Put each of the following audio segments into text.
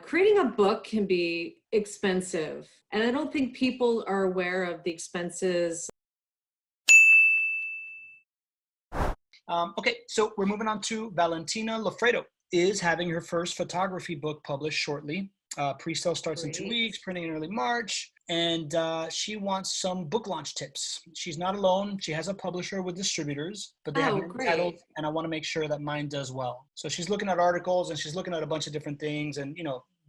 Creating a book can be expensive, and I don't think people are aware of the expenses. Okay, so we're moving on to Valentina Lafredo is having her first photography book published shortly. Pre-sale starts in 2 weeks, Great. printing in early March, and she wants some book launch tips. She's not alone. She has a publisher with distributors, but they have Oh, many titles, great. and I want to make sure that mine does well. So she's looking at articles and she's looking at a bunch of different things, and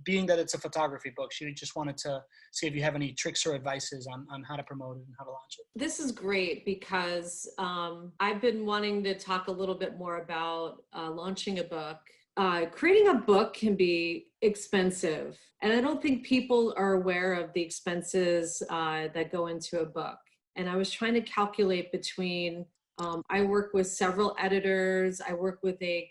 being that it's a photography book, she just wanted to see if you have any tricks or advices on how to promote it and how to launch it. This is great because I've been wanting to talk a little bit more about launching a book. Creating a book can be expensive, and I don't think people are aware of the expenses that go into a book. And I was trying to calculate between, I work with several editors, I work with a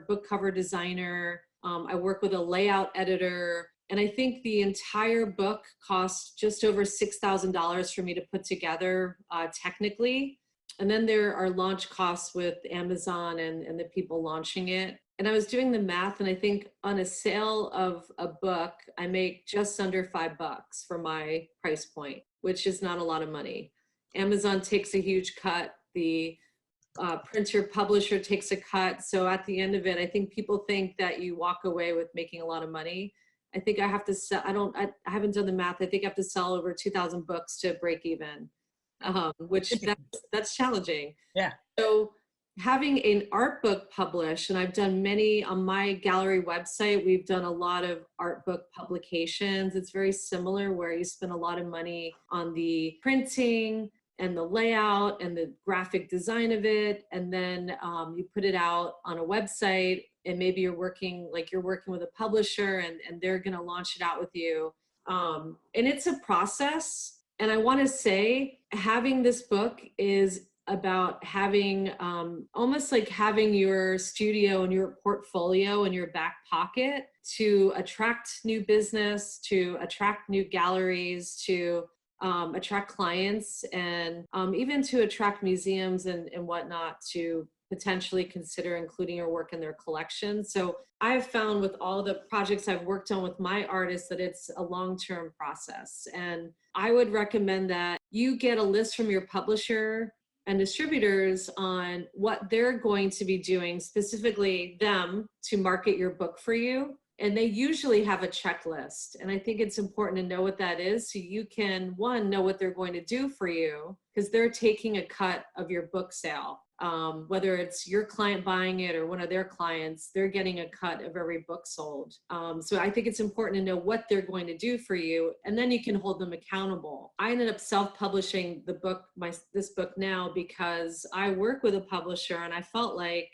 book cover designer, I work with a layout editor, and I think the entire book cost just over $6,000 for me to put together technically. And then there are launch costs with Amazon and the people launching it. And I was doing the math, and I think on a sale of a book, I make just under $5 for my price point, which is not a lot of money. Amazon takes a huge cut. The printer publisher takes a cut. So at the end of it, I think people think that you walk away with making a lot of money. I think I have to sell, I haven't done the math. I think I have to sell over 2,000 books to break even, which that's challenging. Yeah. So having an art book published, and I've done many on my gallery website, we've done a lot of art book publications. It's very similar where you spend a lot of money on the printing and the layout and the graphic design of it. And then you put it out on a website, and maybe you're working with a publisher, and they're gonna launch it out with you. And it's a process. And I wanna say having this book is about having almost like having your studio and your portfolio in your back pocket to attract new business, to attract new galleries, to attract clients, and even to attract museums and whatnot to potentially consider including your work in their collection. So I've found with all the projects I've worked on with my artists that it's a long-term process. And I would recommend that you get a list from your publisher and distributors on what they're going to be doing, specifically them, to market your book for you. And they usually have a checklist. And I think it's important to know what that is so you can, one, know what they're going to do for you, because they're taking a cut of your book sale. Whether it's your client buying it or one of their clients, they're getting a cut of every book sold. So I think it's important to know what they're going to do for you, and then you can hold them accountable. I ended up self-publishing the book, this book now, because I work with a publisher and I felt like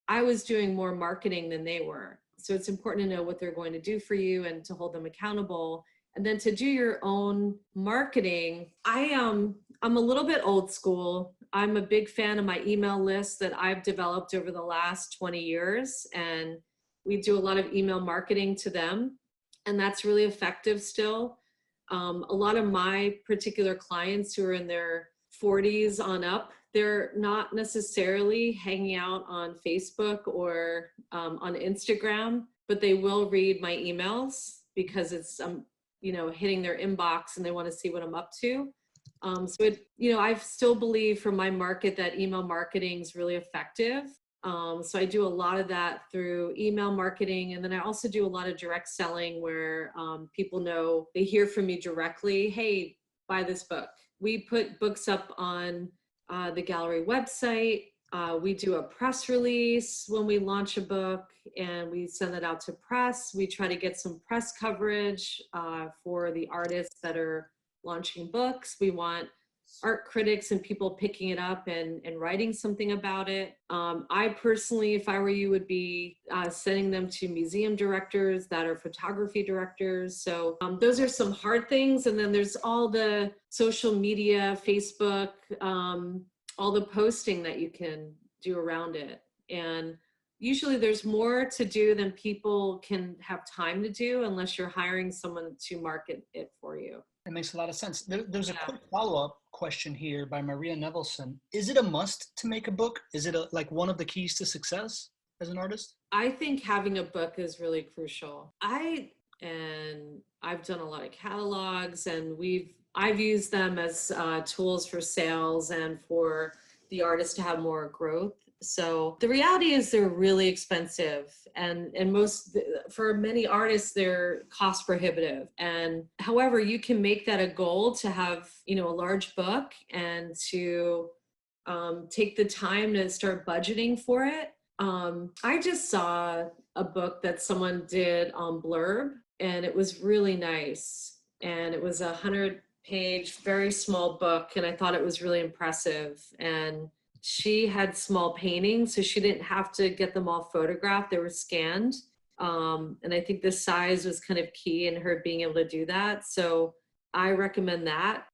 I was doing more marketing than they were. So it's important to know what they're going to do for you and to hold them accountable. And then to do your own marketing, I'm a little bit old school. I'm a big fan of my email list that I've developed over the last 20 years. And we do a lot of email marketing to them. And that's really effective still. A lot of my particular clients who are in their 40s on up, they're not necessarily hanging out on Facebook or on Instagram, but they will read my emails because it's hitting their inbox and they want to see what I'm up to. I still believe for my market that email marketing is really effective. So I do a lot of that through email marketing. And then I also do a lot of direct selling where people know, they hear from me directly, hey, buy this book. We put books up on the gallery website. We do a press release when we launch a book and we send it out to press. We try to get some press coverage for the artists that are launching books. We want art critics and people picking it up and writing something about it. I personally, if I were you, would be sending them to museum directors that are photography directors. So those are some hard things. And then there's all the social media, Facebook, all the posting that you can do around it. And usually there's more to do than people can have time to do unless you're hiring someone to market it for you. It makes a lot of sense. There's a quick follow-up question here by Maria Nevelson. Is it a must to make a book? Is it like one of the keys to success? as an artist? I think having a book is really crucial. I've done a lot of catalogs, and I've used them as tools for sales and for the artist to have more growth. So the reality is they're really expensive, and for many artists they're cost prohibitive. And however, you can make that a goal to have, a large book, and to take the time to start budgeting for it. I just saw a book that someone did on Blurb, and it was really nice. And it was 100-page, very small book, and I thought it was really impressive. And she had small paintings, so she didn't have to get them all photographed; they were scanned. And I think the size was kind of key in her being able to do that. So I recommend that.